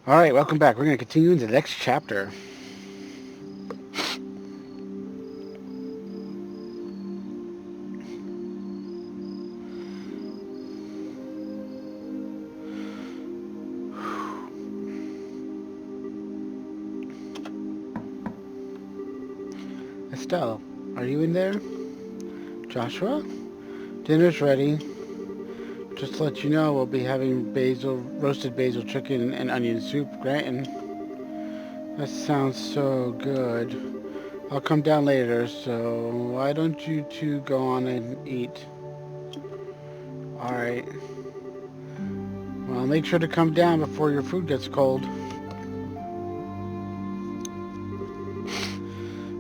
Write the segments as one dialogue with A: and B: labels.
A: Alright, welcome back. We're going to continue into the next chapter. Estelle, are you in there? Joshua? Dinner's ready. Just to let you know, we'll be having roasted basil chicken and onion soup. Granton. That sounds so good. I'll come down later, so why don't you two go on and eat? Alright. Well, make sure to come down before your food gets cold.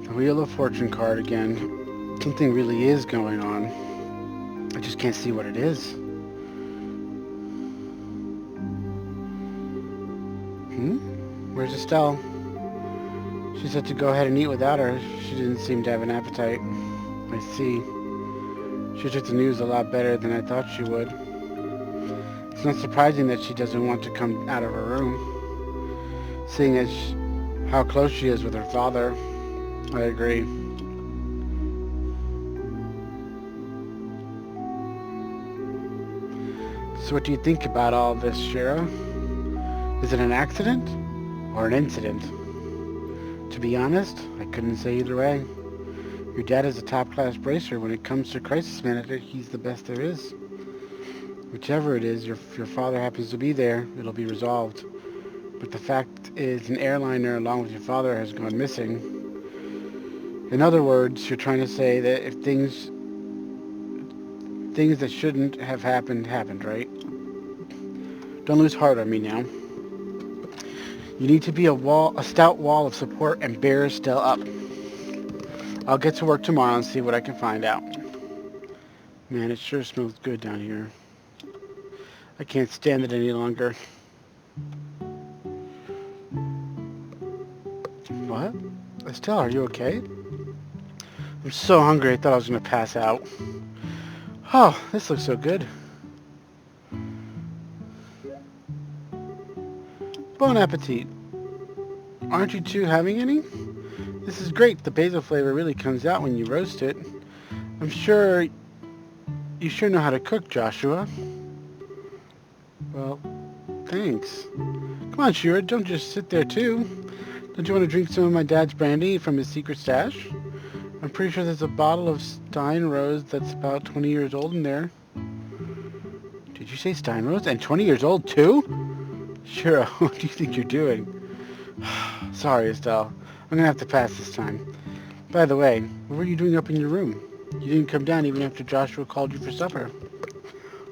A: The Wheel of Fortune card again. Something really is going on. I just can't see what it is. Where's Estelle? She said to go ahead and eat without her. She didn't seem to have an appetite. I see. She took the news a lot better than I thought she would. It's not surprising that she doesn't want to come out of her room, seeing as how close she is with her father. I agree. So what do you think about all this, Shira? Is it an accident or an incident? To be honest, I couldn't say either way. Your dad is a top-class bracer. When it comes to crisis management, he's the best there is. Whichever it is, your father happens to be there, it'll be resolved. But the fact is, an airliner along with your father has gone missing. In other words, you're trying to say that if things that shouldn't have happened, happened, right? Don't lose heart on me now. You need to be a stout wall of support and bear Estelle up. I'll get to work tomorrow and see what I can find out. Man, it sure smells good down here. I can't stand it any longer. What? Estelle, are you okay? I'm so hungry I thought I was going to pass out. Oh, this looks so good. Bon appetit. Aren't you two having any? This is great. The basil flavor really comes out when you roast it. I'm sure you sure know how to cook, Joshua. Well, thanks. Come on, Shira, don't just sit there too. Don't you want to drink some of my dad's brandy from his secret stash? I'm pretty sure there's a bottle of Stein Rose that's about 20 years old in there. Did you say Stein Rose? And 20 years old too? Shira, what do you think you're doing? Sorry, Estelle. I'm gonna have to pass this time. By the way, what were you doing up in your room? You didn't come down even after Joshua called you for supper.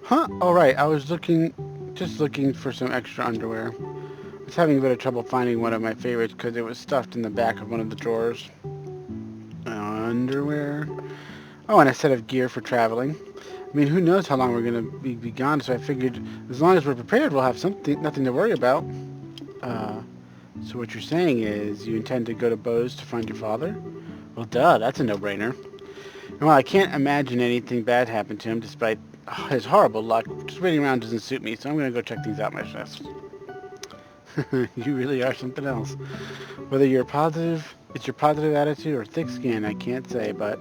A: Huh? Alright, I was just looking for some extra underwear. I was having a bit of trouble finding one of my favorites because it was stuffed in the back of one of the drawers. Underwear? Oh, and a set of gear for traveling. I mean, who knows how long we're going to be gone, so I figured as long as we're prepared, we'll have nothing to worry about. So what you're saying is you intend to go to Bose to find your father? Well, duh, that's a no-brainer. And while I can't imagine anything bad happened to him despite his horrible luck, just waiting around doesn't suit me, so I'm going to go check things out myself. You really are something else. Whether it's your positive attitude or thick skin, I can't say, but...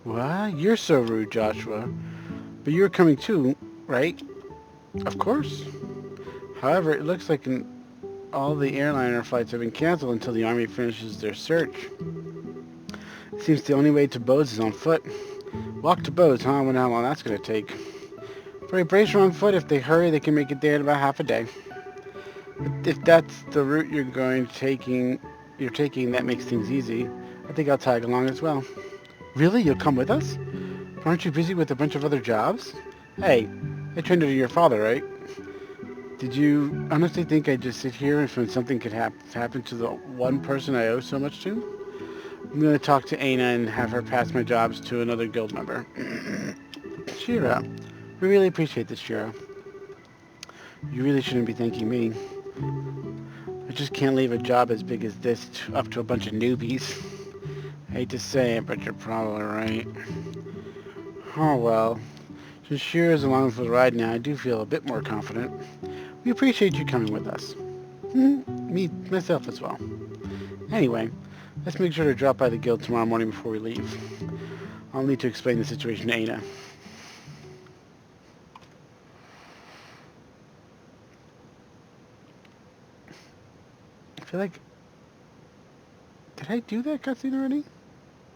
A: What? You're so rude, Joshua. But you're coming too, right? Of course. However, it looks like all the airliner flights have been canceled until the Army finishes their search. It seems the only way to Bose is on foot. Walk to Bose, huh? I wonder how long that's going to take. For a bracer on foot, if they hurry, they can make it there in about half a day. But if that's the route you're taking, that makes things easy. I think I'll tag along as well. Really? You'll come with us? Aren't you busy with a bunch of other jobs? Hey, I trained under your father, right? Did you honestly think I'd just sit here if something could happen to the one person I owe so much to? I'm going to talk to Aina and have her pass my jobs to another guild member. Shira, we really appreciate this, Shira. You really shouldn't be thanking me. I just can't leave a job as big as this up to a bunch of newbies. I hate to say it, but you're probably right. Oh well. Since Shira's along for the ride now, I do feel a bit more confident. We appreciate you coming with us. Myself as well. Anyway, let's make sure to drop by the guild tomorrow morning before we leave. I'll need to explain the situation to Aina. I feel like... Did I do that cutscene already?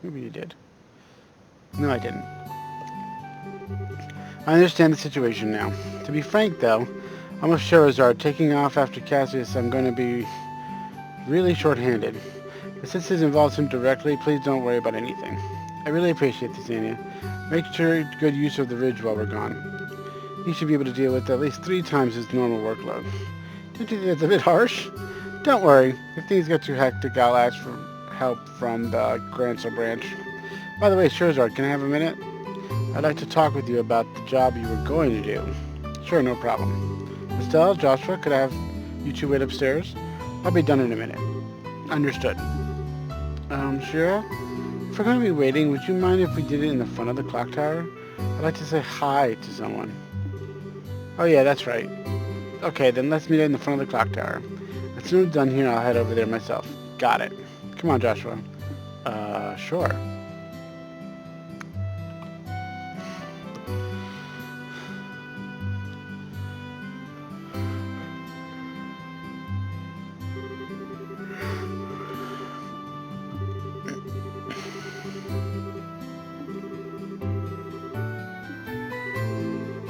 A: Maybe you did. No, I didn't. I understand the situation now. To be frank, though, I'm with Sherazard. Taking off after Cassius, I'm going to be really short-handed. But since this involves him directly, please don't worry about anything. I really appreciate this, Anya. Make sure good use of the ridge while we're gone. He should be able to deal with at least 3 times his normal workload. Don't you think that's a bit harsh? Don't worry. If things get too hectic, I'll ask for help from the Grancel branch. By the way, Sherazard, can I have a minute? I'd like to talk with you about the job you were going to do. Sure, no problem. Estelle, Joshua, could I have you 2 wait upstairs? I'll be done in a minute. Understood. Shira? If we're going to be waiting, would you mind if we did it in the front of the clock tower? I'd like to say hi to someone. Oh yeah, that's right. Okay, then let's meet in the front of the clock tower. As soon as I'm done here, I'll head over there myself. Got it. Come on, Joshua. Sure.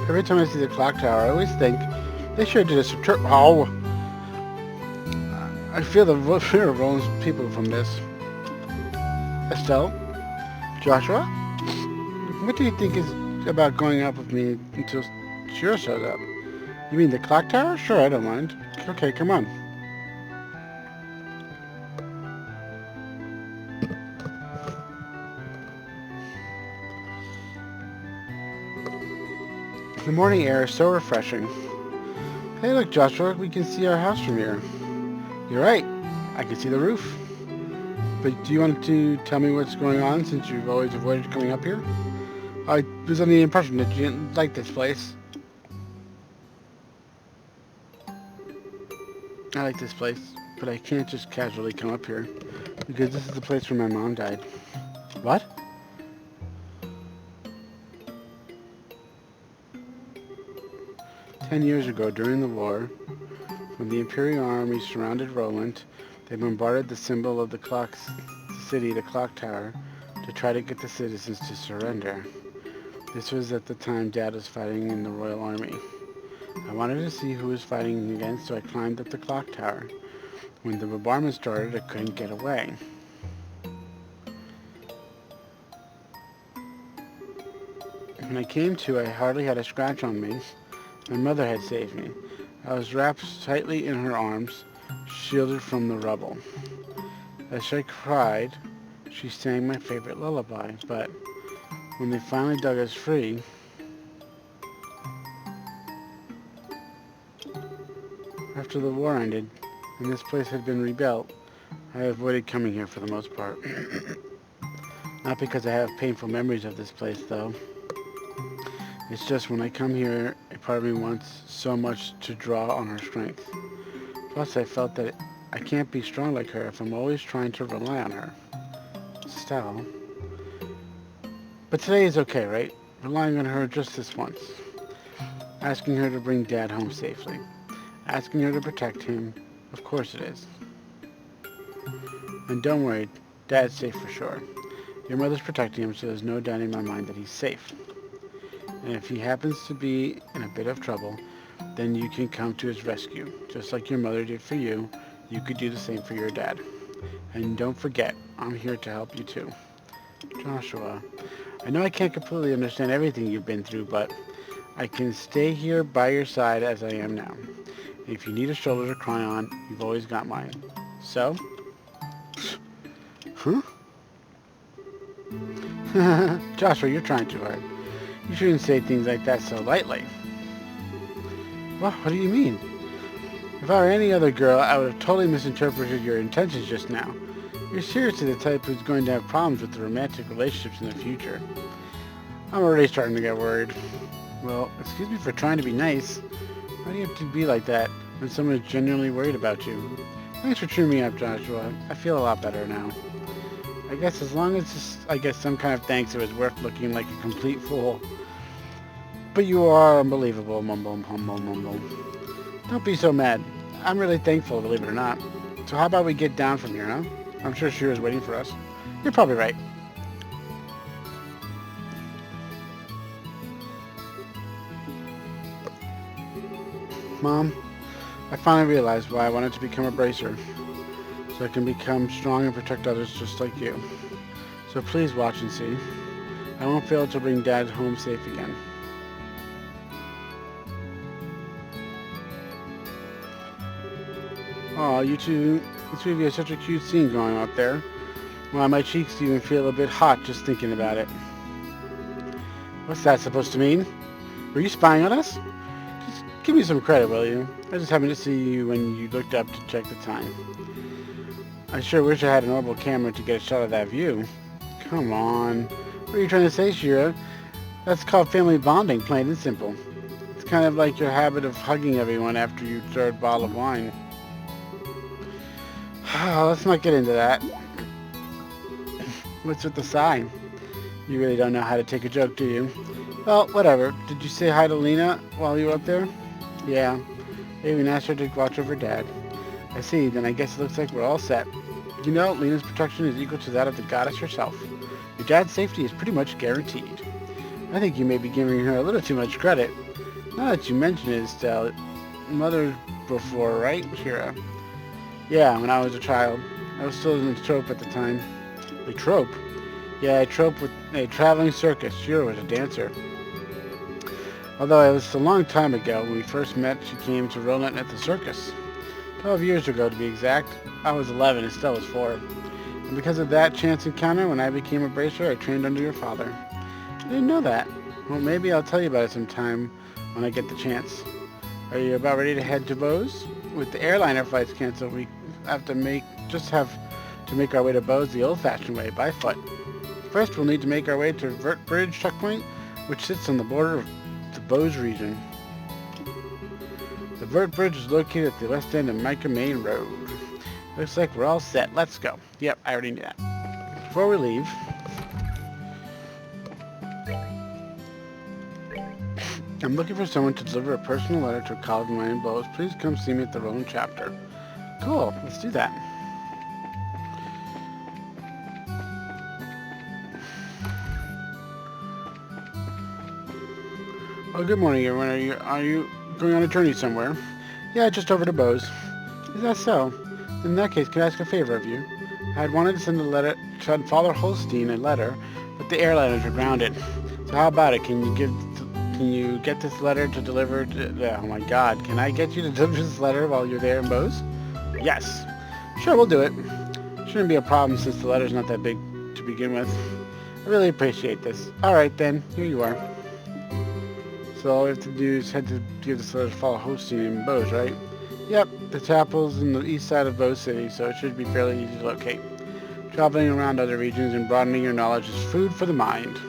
A: Every time I see the clock tower, I always think they should do this. Oh! I feel the fear of rolling people from this. Estelle? Joshua? What do you think is about going up with me until Shira shows up? You mean the clock tower? Sure, I don't mind. Okay, come on. The morning air is so refreshing. Hey look, Joshua, we can see our house from here. You're right, I can see the roof. But do you want to tell me what's going on since you've always avoided coming up here? I was under the impression that you didn't like this place. I like this place, but I can't just casually come up here because this is the place where my mom died. What? Ten years ago, during the war, when the Imperial army surrounded Roland, they bombarded the symbol of the city, the clock tower, to try to get the citizens to surrender. This was at the time Dad was fighting in the Royal Army. I wanted to see who was fighting against, so I climbed up the clock tower. When the bombardment started, I couldn't get away. When I came to, I hardly had a scratch on me. My mother had saved me. I was wrapped tightly in her arms, shielded from the rubble. As I cried, she sang my favorite lullaby, but when they finally dug us free, after the war ended and this place had been rebuilt, I avoided coming here for the most part. Not because I have painful memories of this place, though. It's just when I come here, a part of me wants so much to draw on her strength. Plus, I felt that I can't be strong like her if I'm always trying to rely on her. Estelle. But today is okay, right? Relying on her just this once. Asking her to bring Dad home safely. Asking her to protect him. Of course it is. And don't worry, Dad's safe for sure. Your mother's protecting him, so there's no doubt in my mind that he's safe. And if he happens to be in a bit of trouble, then you can come to his rescue. Just like your mother did for you, you could do the same for your dad. And don't forget, I'm here to help you too. Joshua, I know I can't completely understand everything you've been through, but I can stay here by your side as I am now. If you need a shoulder to cry on, you've always got mine. So? Huh? Joshua, you're trying too hard. You shouldn't say things like that so lightly. What do you mean? If I were any other girl, I would have totally misinterpreted your intentions just now. You're seriously the type who's going to have problems with the romantic relationships in the future. I'm already starting to get worried. Well, excuse me for trying to be nice. Why do you have to be like that? when someone is genuinely worried about you. Thanks for cheering me up, Joshua. I feel a lot better now. I guess as long as I get some kind of thanks, it was worth looking like a complete fool. But you are unbelievable, mumble, mumble, mumble. Don't be so mad. I'm really thankful, believe it or not. So how about we get down from here, huh? I'm sure Shira's waiting for us. You're probably right. Mom, I finally realized why I wanted to become a bracer. So I can become strong and protect others just like you. So please watch and see. I won't fail to bring Dad home safe again. Aw, you two of you have such a cute scene going up there. Why, my cheeks even feel a bit hot just thinking about it. What's that supposed to mean? Were you spying on us? Just give me some credit, will you? I just happened to see you when you looked up to check the time. I sure wish I had an orbital camera to get a shot of that view. Come on. What are you trying to say, Shira? That's called family bonding, plain and simple. It's kind of like your habit of hugging everyone after your third bottle of wine. Let's not get into that. What's with the sigh? You really don't know how to take a joke, do you? Well, whatever. Did you say hi to Lena while you were up there? Yeah. I even asked her to watch over Dad. I see. Then I guess it looks like we're all set. You know, Lena's protection is equal to that of the goddess herself. Your dad's safety is pretty much guaranteed. I think you may be giving her a little too much credit. Now that you mention it, Estelle, mother before, right, Shira? Yeah, when I was a child. I was still in the trope at the time. The trope? Yeah, a trope with a traveling circus. Shira was a dancer. Although it was a long time ago, when we first met, she came to Roland at the circus. 12 years ago, to be exact. I was 11 and Estelle was 4. And because of that chance encounter, when I became a bracer, I trained under your father. I didn't know that. Well, maybe I'll tell you about it sometime when I get the chance. Are you about ready to head to Bose? With the airliner flights canceled, we have to make our way to Bose the old-fashioned way, by foot. First, we'll need to make our way to Vert Bridge checkpoint, which sits on the border of the Bose region. The Vert Bridge is located at the west end of Micah Main Road. Looks like we're all set. Let's go. Yep, I already knew that. Before we leave, I'm looking for someone to deliver a personal letter to a college of mine in Bose. Please come see me at the Roland chapter. Cool. Let's do that. Oh, good morning, everyone. Are you going on a journey somewhere? Yeah, just over to Bose. Is that so? In that case, could I ask a favor of you? I had wanted to send Father Holstein a letter, but the airliners are grounded. So how about it? Can you get this letter to deliver to... Oh my God, can I get you to deliver this letter while you're there in Bose? Yes. Sure, we'll do it. Shouldn't be a problem since the letter's not that big to begin with. I really appreciate this. Alright then, here you are. So all we have to do is head to give this letter to Father Holstein in Bose, right? Yep, the chapel's in the east side of Bose City, so it should be fairly easy to locate. Traveling around other regions and broadening your knowledge is food for the mind.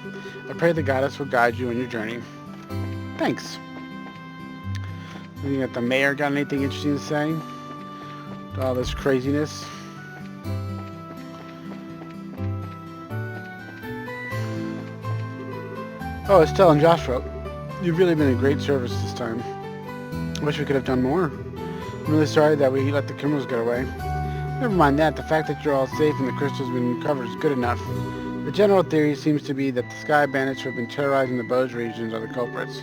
A: I pray the goddess will guide you on your journey. Thanks. Looking at the mayor, got anything interesting to say? To all this craziness? Oh, Estelle and Joshua, you've really been a great service this time. Wish we could have done more. I'm really sorry that we let the criminals get away. Never mind that, the fact that you're all safe and the crystal's been recovered is good enough. The general theory seems to be that the Sky Bandits who have been terrorizing the Bose regions are the culprits.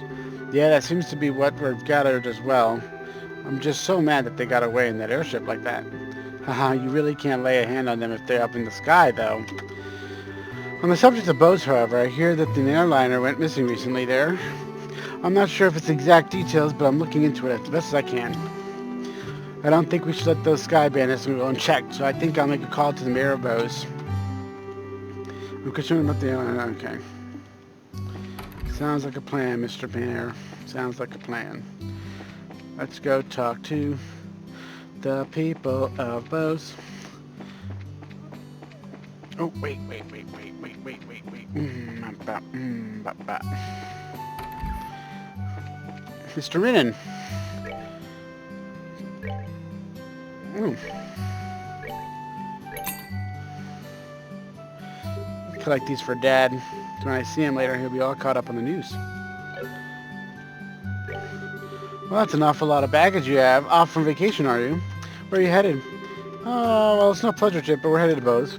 A: Yeah, that seems to be what we've gathered as well. I'm just so mad that they got away in that airship like that. Haha, you really can't lay a hand on them if they're up in the sky, though. On the subject of Bose, however, I hear that an airliner went missing recently there. I'm not sure if it's exact details, but I'm looking into it as best as I can. I don't think we should let those Sky Bandits go unchecked, so I think I'll make a call to the mayor of Bose. I'm concerned about the airliner. Okay. Sounds like a plan, Mr. Mayor. Sounds like a plan. Let's go talk to the people of Bose. Oh, wait. Mr. Rinnan. Ooh. Collect these for Dad. So when I see him later, he'll be all caught up on the news. Well, that's an awful lot of baggage you have. Off from vacation, are you? Where are you headed? Oh, well, it's no pleasure trip, but we're headed to Bose.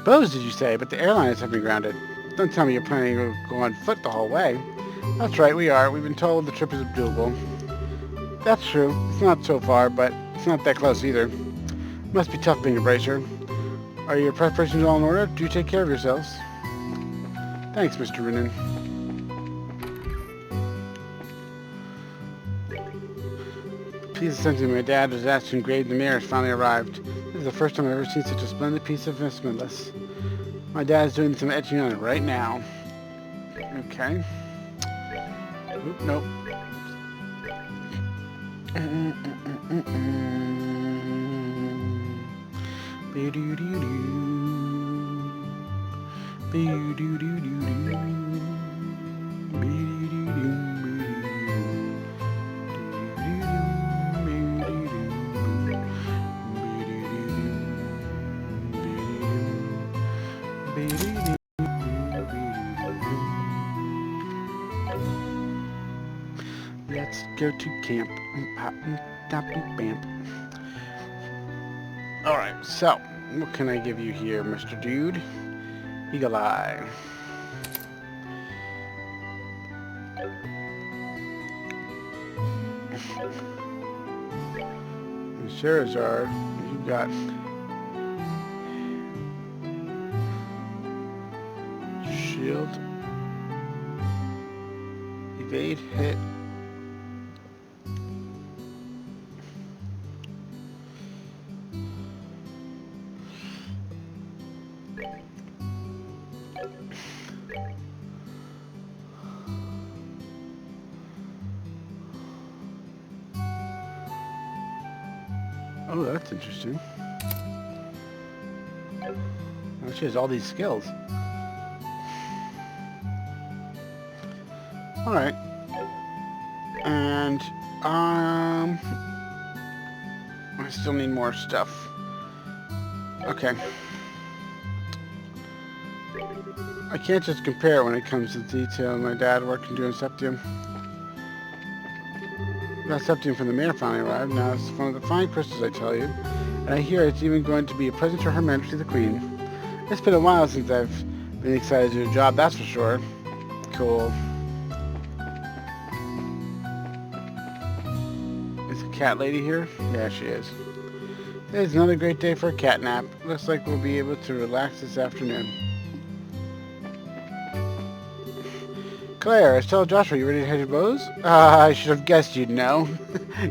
A: Bose, did you say? But the airlines have been grounded. Don't tell me you're planning to go on foot the whole way. That's right, we are. We've been told the trip is doable. That's true. It's not so far, but it's not that close either. Must be tough being a bracer. Are your preparations all in order? Do take care of yourselves. Thanks, Mr. Rinnan. Piece of something my dad was asked to engrave in the mirror has finally arrived. This is the first time I've ever seen such a splendid piece of instrumentless. My dad's doing some etching on it right now. Okay. Oop, nope. Let's go to camp. Alright, so, what can I give you here, Mr. Dude? Eagle Eye. And Charizard, you got shield, evade, hit. Oh, that's interesting. Oh, she has all these skills. Alright. And, I still need more stuff. Okay. I can't just compare it when it comes to detail. My dad working doing Septium. That Septium from the mayor finally arrived. Now it's one of the fine crystals, I tell you. And I hear it's even going to be a present to Her Majesty the Queen. It's been a while since I've been excited to do a job, that's for sure. Cool. Is the cat lady here? Yeah, she is. Today's another great day for a cat nap. Looks like we'll be able to relax this afternoon. Claire, Estelle, Joshua, you ready to head to Bose? I should have guessed you'd know.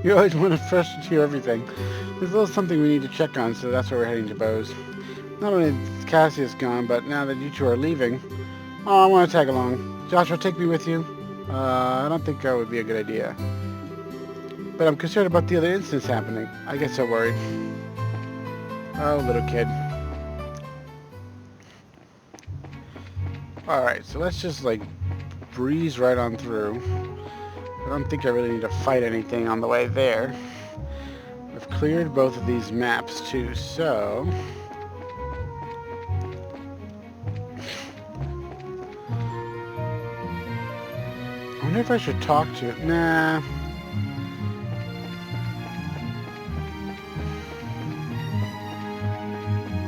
A: You always want to first to hear everything. There's a little something we need to check on, so that's why we're heading to Bose. Not only is Cassius gone, but now that you two are leaving, I want to tag along. Joshua, take me with you? I don't think that would be a good idea. But I'm concerned about the other incidents happening. I get so worried. Oh, little kid. Alright, so let's just, like, breeze right on through. I don't think I really need to fight anything on the way there. I've cleared both of these maps, too, so... I wonder if I should talk to... Nah...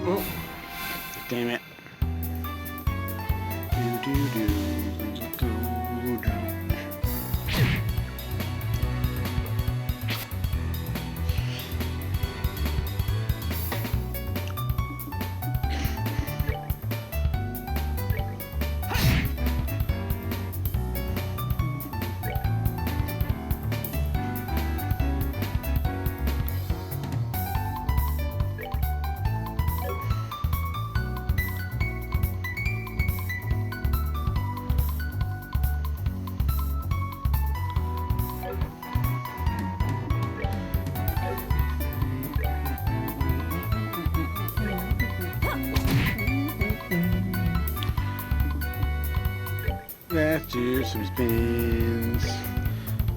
A: Oh, damn it. Let's do some spins.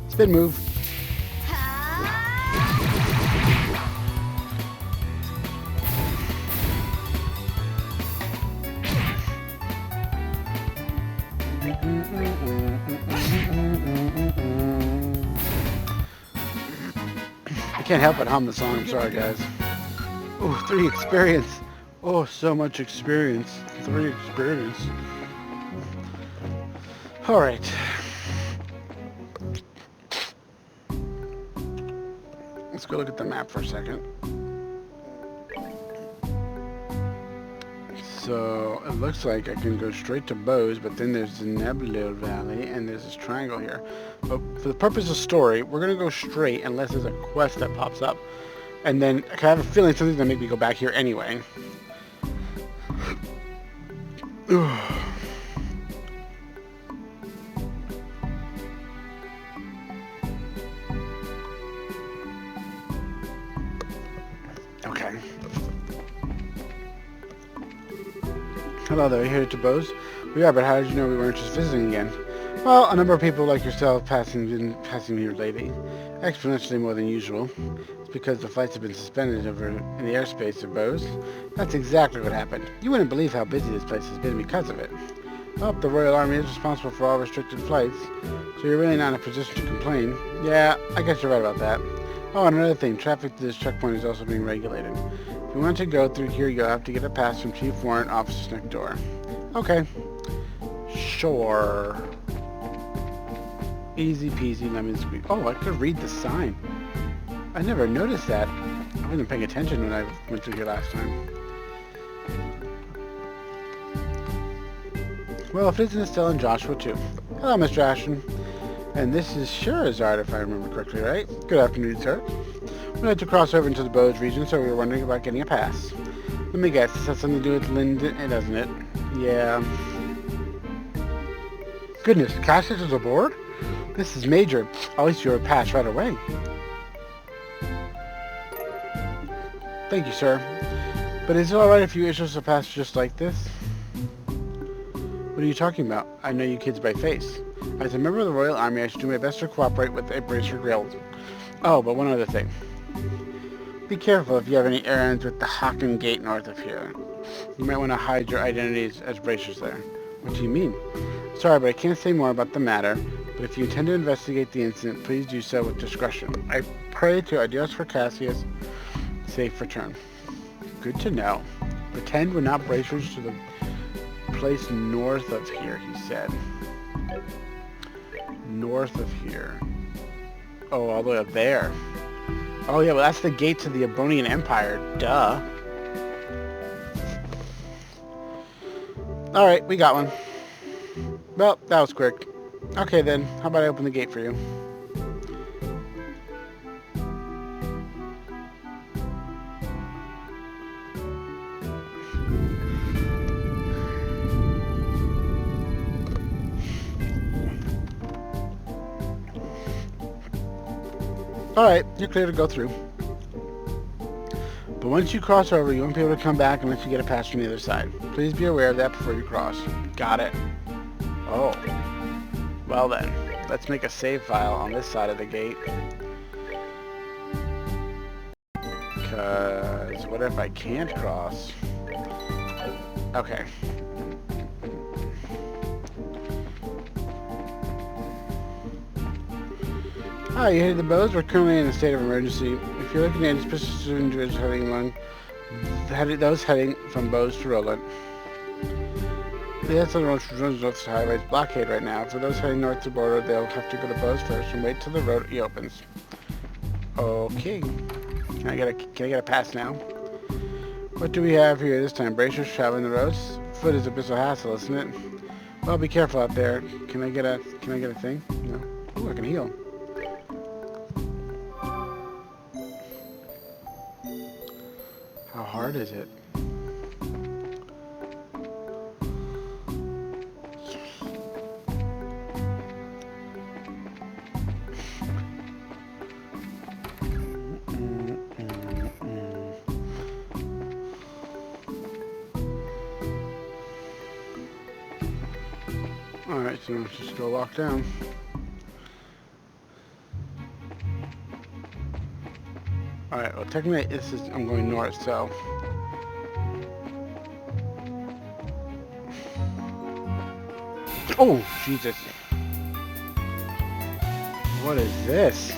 A: Spin move. can't help but hum the song. I'm sorry, guys. Ooh, 3 experience. Oh, so much experience. 3 experience. Alright. Let's go look at the map for a second. So, it looks like I can go straight to Bose, but then there's the Nebula Valley, and there's this triangle here. But for the purpose of story, we're going to go straight unless there's a quest that pops up. And then, I have a feeling something's going to make me go back here anyway. Okay. Hello there, you headed to Bose? We are, but how did you know we weren't just visiting again? Well, a number of people like yourself passing here lately. Exponentially more than usual. It's because the flights have been suspended over in the airspace of Bose. That's exactly what happened. You wouldn't believe how busy this place has been because of it. Well, the Royal Army is responsible for all restricted flights, so you're really not in a position to complain. Yeah, I guess you're right about that. Oh, and another thing, traffic to this checkpoint is also being regulated. If you want to go through here, you'll have to get a pass from Chief Warrant Officer's next door. Okay. Sure. Easy peasy lemon squeeze. Oh, I could read the sign. I never noticed that. I wasn't paying attention when I went through here last time. Well, if it isn't Estelle and Joshua too. Hello, Mr. Ashton. And this is Scheherazade, if I remember correctly, right? Good afternoon, sir. We had to cross over into the Bose region, so we were wondering about getting a pass. Let me guess, this has something to do with Linden, doesn't it? Yeah. Goodness, Cassius is aboard? This is major. I'll issue a pass right away. Thank you, sir. But is it alright if you issue us a pass just like this? What are you talking about? I know you kids by face. As a member of the Royal Army, I should do my best to cooperate with the Bracer Guild. Oh, but one other thing. Be careful if you have any errands with the Hocken Gate north of here. You might want to hide your identities as bracers there. What do you mean? Sorry, but I can't say more about the matter, but if you intend to investigate the incident, please do so with discretion. I pray to Adios for Cassius. Safe return. Good to know. Pretend we're not bracers to the place north of here, he said. North of here. Oh, all the way up there. Oh yeah, well that's the gate to the Ebonian Empire. Duh. Alright, we got one. Well, that was quick. Okay then, how about I open the gate for you? Alright, you're clear to go through. But once you cross over, you won't be able to come back unless you get a pass from the other side. Please be aware of that before you cross. Got it. Oh. Well then, let's make a save file on this side of the gate. Because what if I can't cross? Okay. Hi, you headed to Bose? We're currently in a state of emergency. If you're looking at any suspicious individuals those heading from Bose to Roland. The S on the road runs north to highway is blockade right now. For those heading north to border, they'll have to go to Bose first and wait till the road reopens. Okay. Can I get a pass now? What do we have here this time? Bracers traveling the roads? Foot is a bit of a hassle, isn't it? Well, be careful out there. Can I get a thing? No. Ooh, I can heal. How hard is it? Alright, so let's just go walk down. Alright, well technically I'm going north, so... Oh, Jesus. What is this?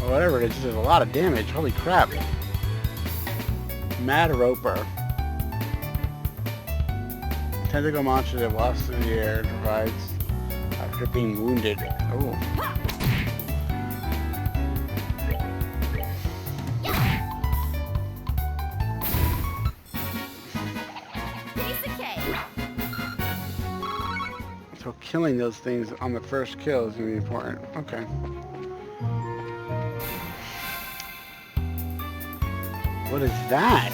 A: Or whatever it is, there's a lot of damage. Holy crap. Mad Roper. Tentacle monster that walks through the air and provides after being wounded. Oh. So killing those things on the first kill is going to be important. Okay. What is that?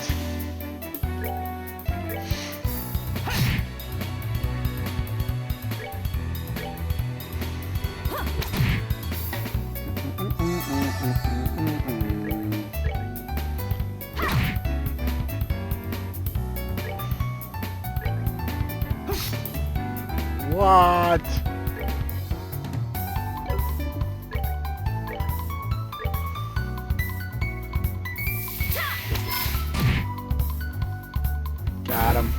A: What? Got him.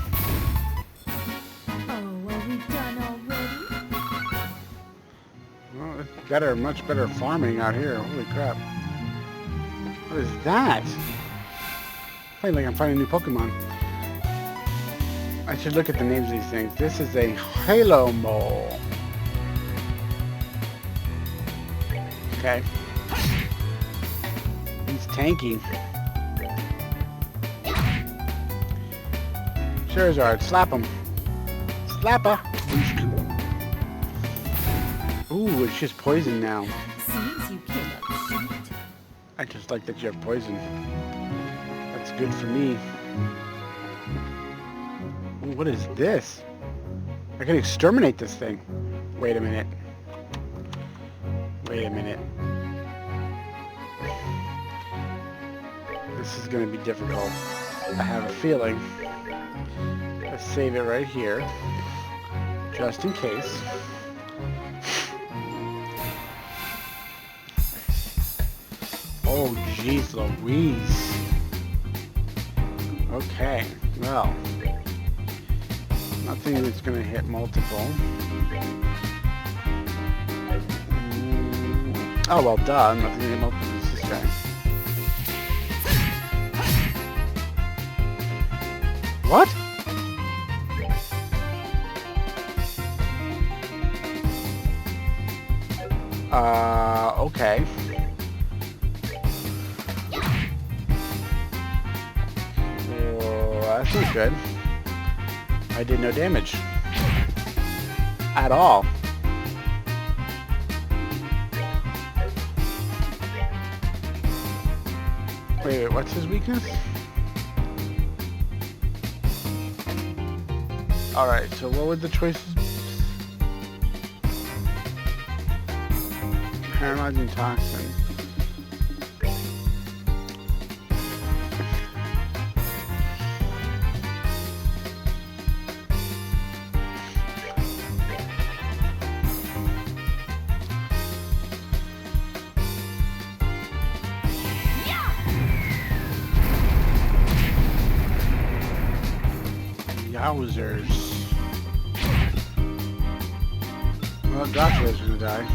B: Oh, are we done already?
A: Well, it's better, much better farming out here. Holy crap. What is that? Playing like I'm finding a new Pokemon. I should look at the names of these things. This is a Halo Mole. Okay. He's tanky. Charizard, slap him. Slapper. Ooh, it's just poison now.
B: Seems you cannot shoot.
A: I just like that you have poison. That's good for me. Ooh, what is this? I can exterminate this thing. Wait a minute. Wait a minute. This is going to be difficult. I have a feeling. Let's save it right here. Just in case. Oh, jeez Louise. Okay, well. Nothing that's going to hit multiple. Oh, well, duh. Nothing to hit multiple. It's this guy. What? Okay. Well, that's not good. I did no damage. At all. Wait, what's his weakness? Alright, so what would the choices be? Paralyzing toxin. Yowzers. Well, Dracula's gonna die.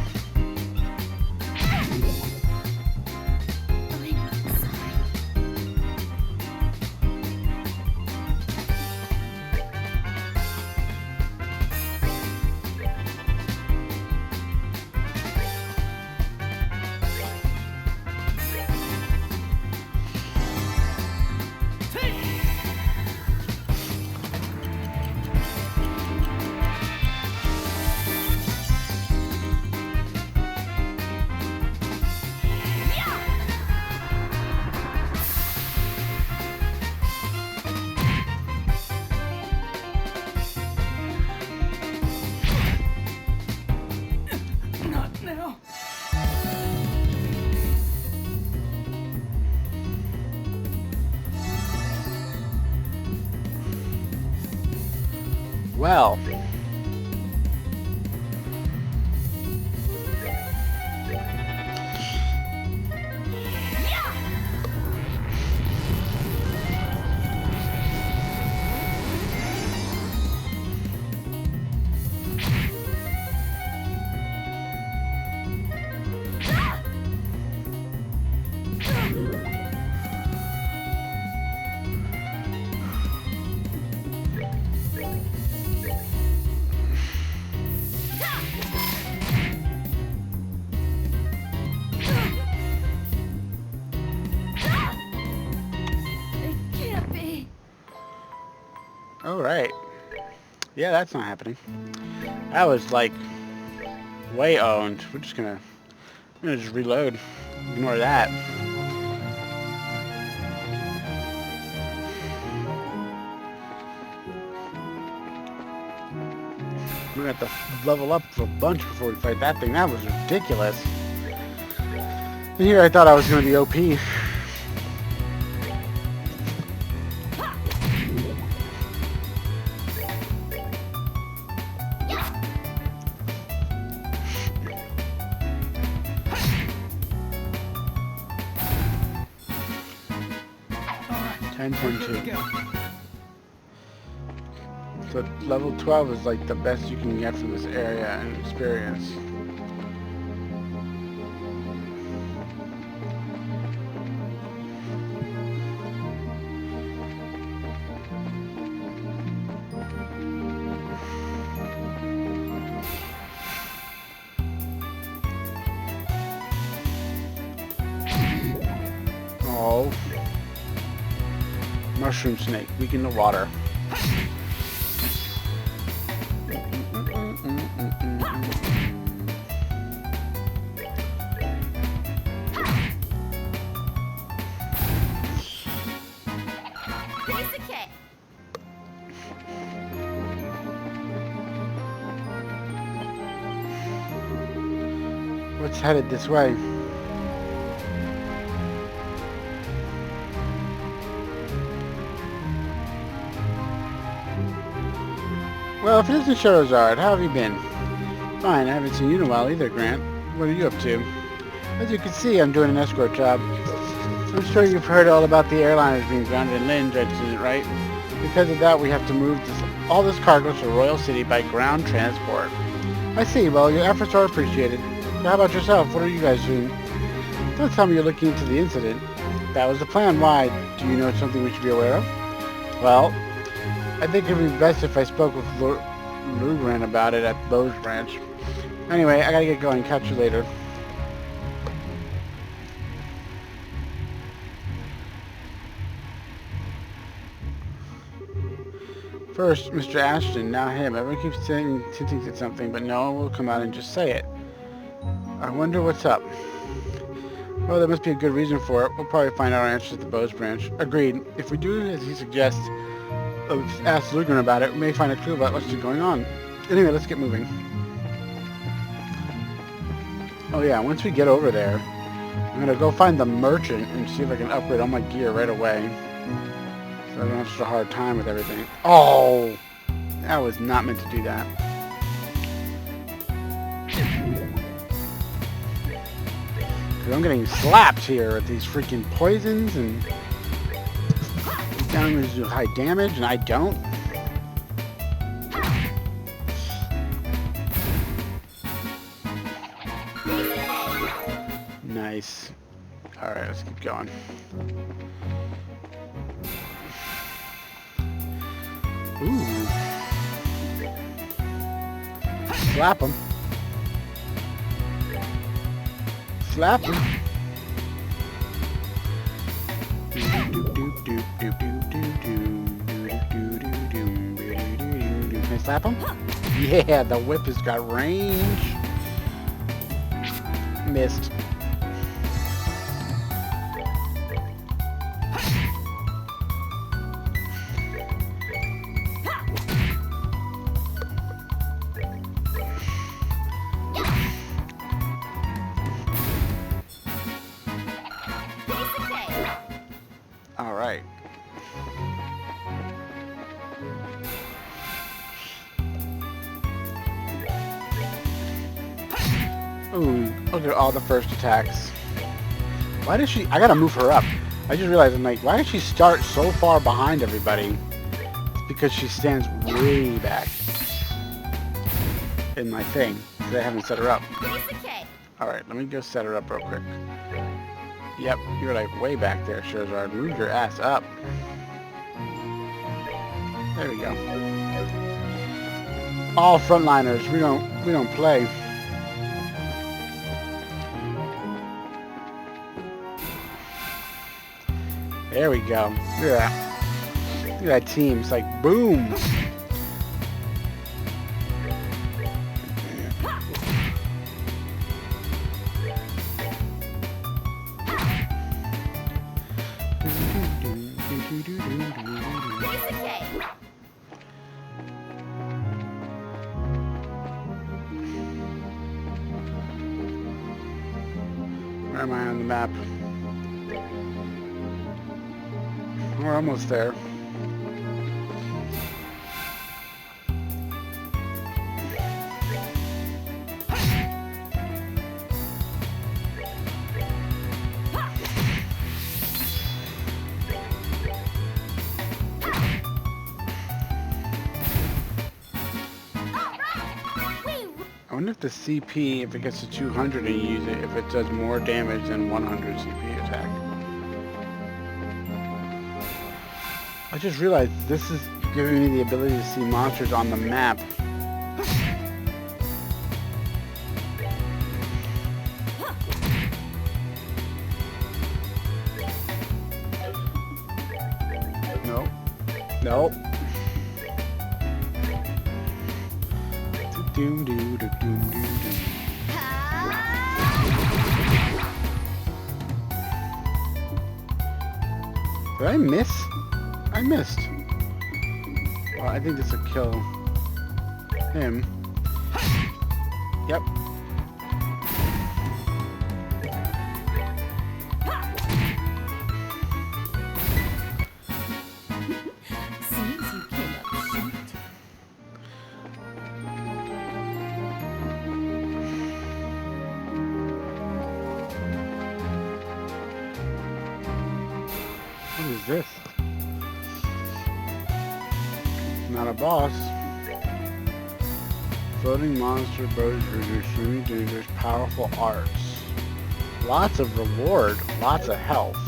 A: Well. Alright. Yeah, that's not happening. That was like way owned. I'm gonna just reload. Ignore that. We're gonna have to level up a bunch before we fight that thing. That was ridiculous. And here I thought I was gonna be OP. So level 12 is like the best you can get from this area and experience. Oh. Mushroom snake, weak in the water. What's headed this way? Well, if it isn't Charizard, how have you been? Fine, I haven't seen you in a while either, Grant. What are you up to? As you can see, I'm doing an escort job. I'm sure you've heard all about the airliners being grounded in Lynn incident, right? Because of that, we have to move all this cargo to Royal City by ground transport. I see. Well, your efforts are appreciated. So how about yourself? What are you guys doing? Don't tell me you're looking into the incident. That was the plan. Why? Do you know something we should be aware of? Well, I think it would be best if I spoke with Lugran about it at Bose Branch. Anyway, I gotta get going. Catch you later. First, Mr. Ashton, now him. Everyone keeps saying hinting at something, but no one will come out and just say it. I wonder what's up. Well, there must be a good reason for it. We'll probably find out our answers at the Bose Branch. Agreed. If we do as he suggests, ask Lugran about it, we may find a clue about what's going on. Anyway, let's get moving. Oh yeah, once we get over there, I'm gonna go find the merchant and see if I can upgrade all my gear right away. So I don't have such a hard time with everything. Oh! That was not meant to do that. Because I'm getting slapped here with these freaking poisons and enemies do high damage and I don't. Nice. Alright, let's keep going. Ooh. Slap him. Slap him. Can I slap him? Yeah, the whip has got range. Missed. Alright. Ooh, look at all the first attacks. Why does she... I gotta move her up. I just realized, I'm like, why does she start so far behind everybody? It's because she stands way back in my thing, because I haven't set her up. Alright, let me go set her up real quick. Yep, you're like way back there, Charizard. Move your ass up. There we go. All frontliners. We don't play. There we go. Yeah. Look at that team. It's like, boom. Where am I on the map? We're almost there. I wonder if the CP, if it gets to 200 and you use it, if it does more damage than 100 CP attack. I just realized this is giving me the ability to see monsters on the map. Nope. Nope. Doom doo doo doom doo doo. Did I miss? I missed. Well, I think this will kill him. Yep.
B: Seems you came up short.
A: What is this? Not a boss. Floating monster, bows, riggers, extremely dangerous, powerful arts. Lots of reward, lots of health.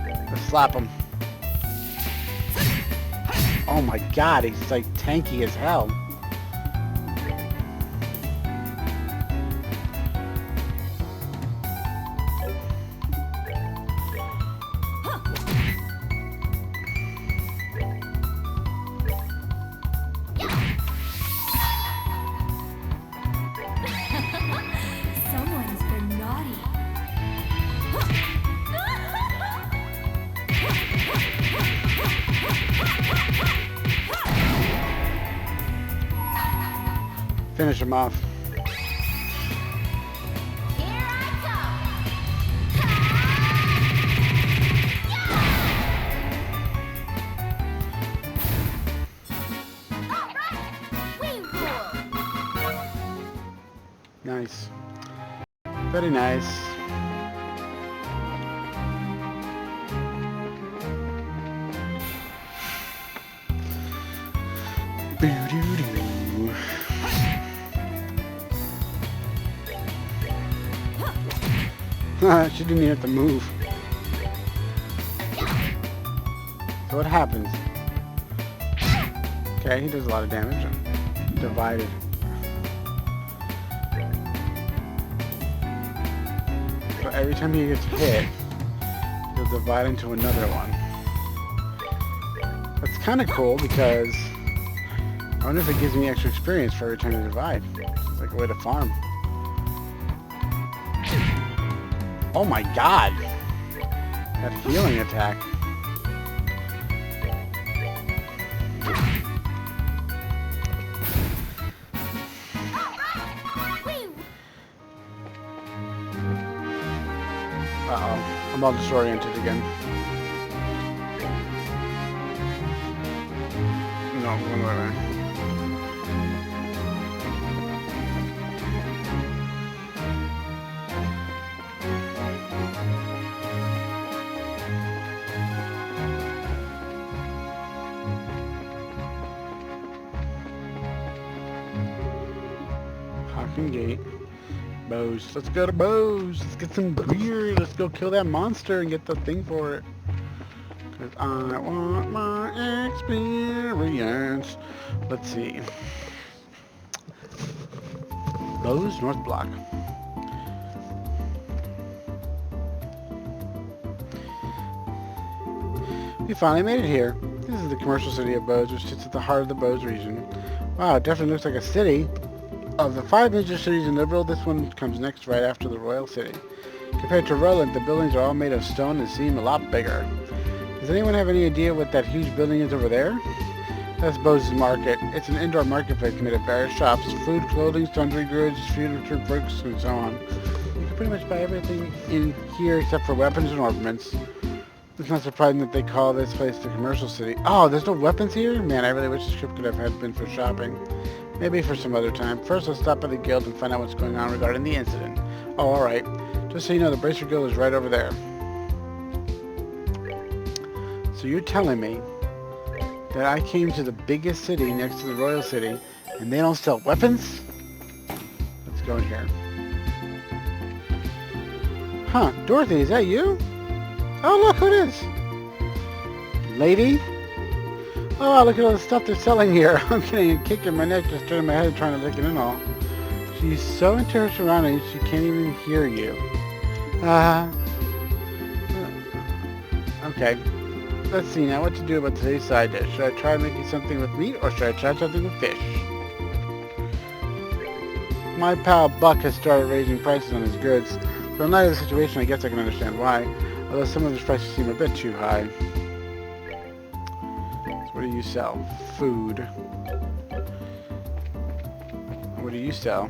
A: Let's slap him. Oh my god, he's like tanky as hell.
B: Someone's been naughty.
A: Finish him off.
B: Here I come. All right, we rule.
A: Nice. Very nice. Boo-doo-doo. She didn't even have to move. So what happens? Okay, he does a lot of damage. Divided. So every time he gets hit, he'll divide into another one. That's kind of cool because I wonder if it gives me extra experience for every time you divide. It's like a way to farm. Oh my god! That healing attack. Uh-oh. I'm all disoriented again. No, one way. Hawking Gate. Bows. Let's go to Bows. Let's get some beer. Let's go kill that monster and get the thing for it. Cause I want my experience. Let's see. Bows, North Block. We finally made it here. This is the commercial city of Bose, which sits at the heart of the Bose region. Wow, it definitely looks like a city. Of the 5 major cities in Liberal, this one comes next right after the Royal City. Compared to Roland, the buildings are all made of stone and seem a lot bigger. Does anyone have any idea what that huge building is over there? That's Bose's Market. It's an indoor marketplace made of various shops, food, clothing, sundry goods, furniture, books, and so on. You can pretty much buy everything in here except for weapons and ornaments. It's not surprising that they call this place the commercial city. Oh, there's no weapons here? Man, I really wish this trip could have been for shopping. Maybe for some other time. First, let's stop by the guild and find out what's going on regarding the incident. Oh, alright. Just so you know, the Bracer Guild is right over there. So you're telling me that I came to the biggest city next to the Royal City and they don't sell weapons? Let's go in here. Huh, Dorothy, is that you? Oh, look who it is. Lady? Oh, wow, look at all the stuff they're selling here. I'm getting a kick in my neck just turning my head trying to look it in all. She's so into her surroundings she can't even hear you. Okay. Let's see now what to do about today's side dish. Should I try making something with meat or should I try something with fish? My pal Buck has started raising prices on his goods. So in light of the situation, I guess I can understand why. Although some of his prices seem a bit too high. What do you sell? Food. What do you sell?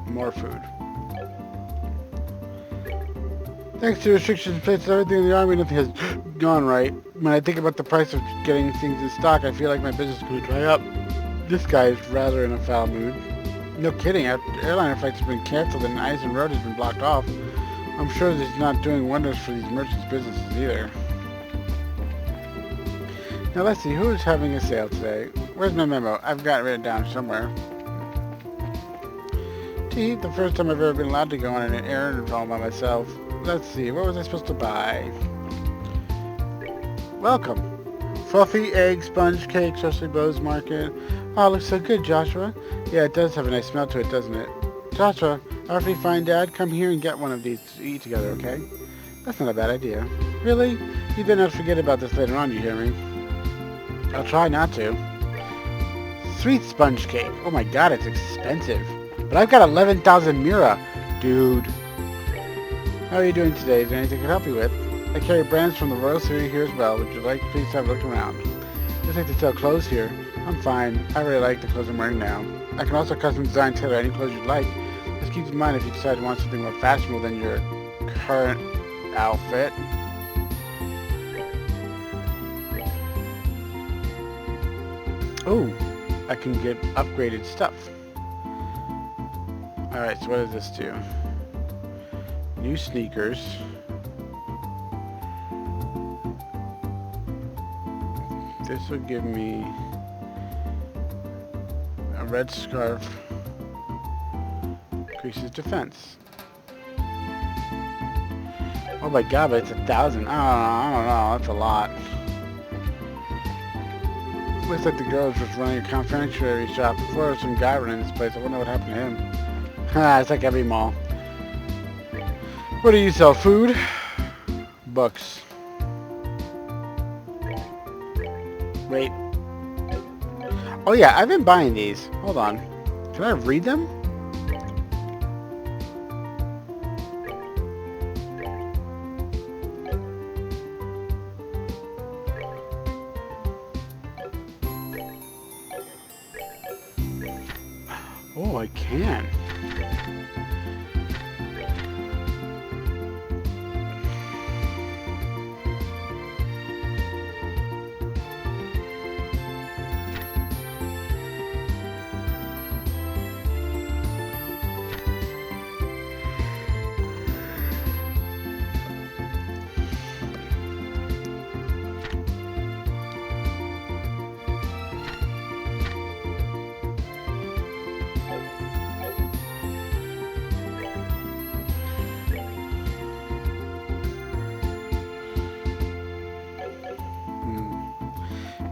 A: More food. Thanks to restrictions placed on everything in the army, nothing has gone right. When I think about the price of getting things in stock, I feel like my business is going to dry up. This guy is rather in a foul mood. No kidding, airliner flights have been canceled and ice and road has been blocked off. I'm sure this is not doing wonders for these merchants' businesses either. Now let's see, who is having a sale today? Where's my memo? I've got it written down somewhere. Gee, the first time I've ever been allowed to go on an errand all by myself. Let's see, what was I supposed to buy? Welcome. Fluffy egg sponge cake, especially Bose Market. Oh, it looks so good, Joshua. Yeah, it does have a nice smell to it, doesn't it? Joshua, after you find Dad, come here and get one of these to eat together, okay? That's not a bad idea. Really? You better not forget about this later on, you hear me? I'll try not to. Sweet sponge cake. Oh my god, it's expensive. But I've got 11,000 Mira. Dude. How are you doing today? Is there anything I can help you with? I carry brands from the Royal City here as well. Would you like please have a look around? Just like to sell clothes here. I'm fine. I really like the clothes I'm wearing now. I can also custom design tailor any clothes you'd like. Just keep in mind if you decide to want something more fashionable than your current outfit. Oh, I can get upgraded stuff. Alright, so what does this do? New sneakers. This will give me a red scarf. Increases defense. Oh my god, but it's 1,000. I don't know, that's a lot. Looks like the girl was just running a confectionery shop before there was some guy running this place. I wonder what happened to him. Ha, it's like every mall. What do you sell? Food? Books. Wait. Oh yeah, I've been buying these. Hold on. Can I read them? Oh, I can.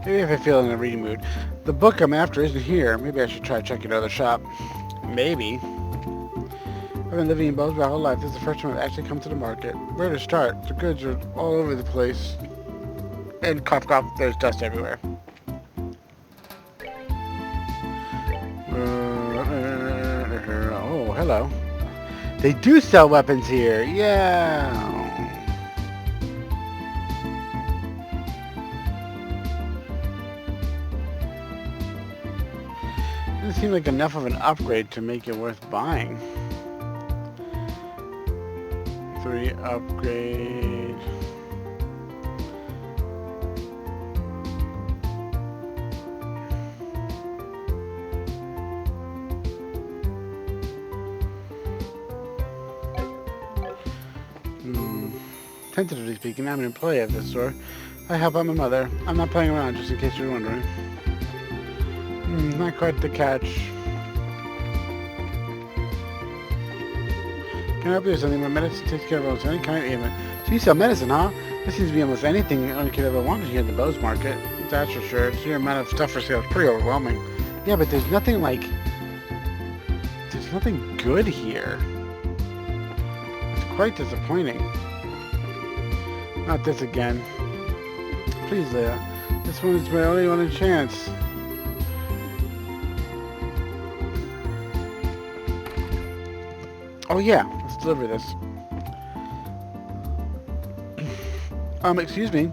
A: Maybe if I feel in a reading mood. The book I'm after isn't here. Maybe I should try checking another shop. Maybe. I've been living in Bose my whole life. This is the first time I've actually come to the market. Where to start? The goods are all over the place. And cough cough, there's dust everywhere. Oh, hello. They do sell weapons here. Yeah. Doesn't seem like enough of an upgrade to make it worth buying. 3 upgrade. Tentatively speaking, I'm an employee of this store. I help out my mother. I'm not playing around, just in case you're wondering. Not quite the catch. Can I help you with something? My medicine takes care of almost any kind of ailment. So you sell medicine, huh? This seems to be almost anything anyone could ever want here at the Bose Market. That's for sure. So your amount of stuff for sale is pretty overwhelming. Yeah, but there's nothing like... There's nothing good here. It's quite disappointing. Not this again. Please, Leah. This one is my only one chance. Oh yeah, let's deliver this. Excuse me.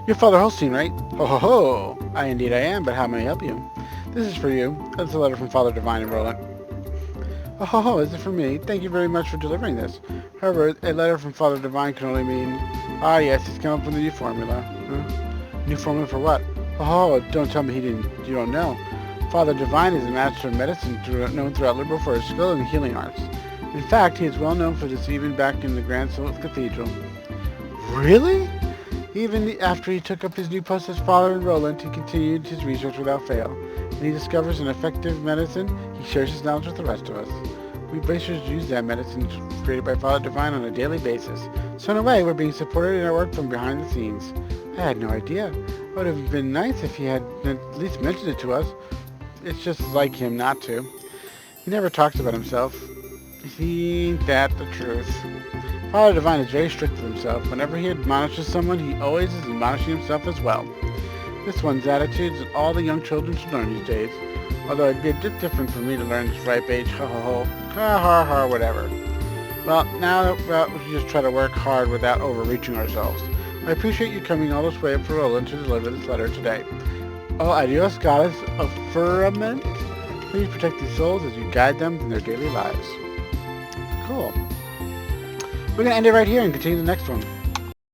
A: You're Father Holstein, right? Ho ho ho! Indeed I am, but how may I help you? This is for you. That's a letter from Father Divine and Roland. Oh ho ho, is it for me? Thank you very much for delivering this. However, a letter from Father Divine can only mean... Ah yes, he's come up with a new formula. New formula for what? Oh, don't tell me you don't know. Father Divine is a master of medicine known throughout Liberal for his skill in healing arts. In fact, he is well known for this even back in the Grand Souls Cathedral. Really? Even after he took up his new post as Father in Roland, he continued his research without fail. When he discovers an effective medicine, he shares his knowledge with the rest of us. We Bracers use that medicine created by Father Divine on a daily basis. So in a way, we're being supported in our work from behind the scenes. I had no idea. It would have been nice if he had at least mentioned it to us. It's just like him not to. He never talks about himself. Ain't that the truth? Father Divine is very strict with himself. Whenever he admonishes someone, he always is admonishing himself as well. This one's attitude is all the young children should learn these days. Although it'd be a bit different for me to learn this ripe age, ha ha ha, ha ha ha, whatever. Well, now we should just try to work hard without overreaching ourselves. I appreciate you coming all this way up for Roland to deliver this letter today. Oh, adios, goddess of firmament. Please protect these souls as you guide them in their daily lives. Cool. We're going to end it right here and continue the next one.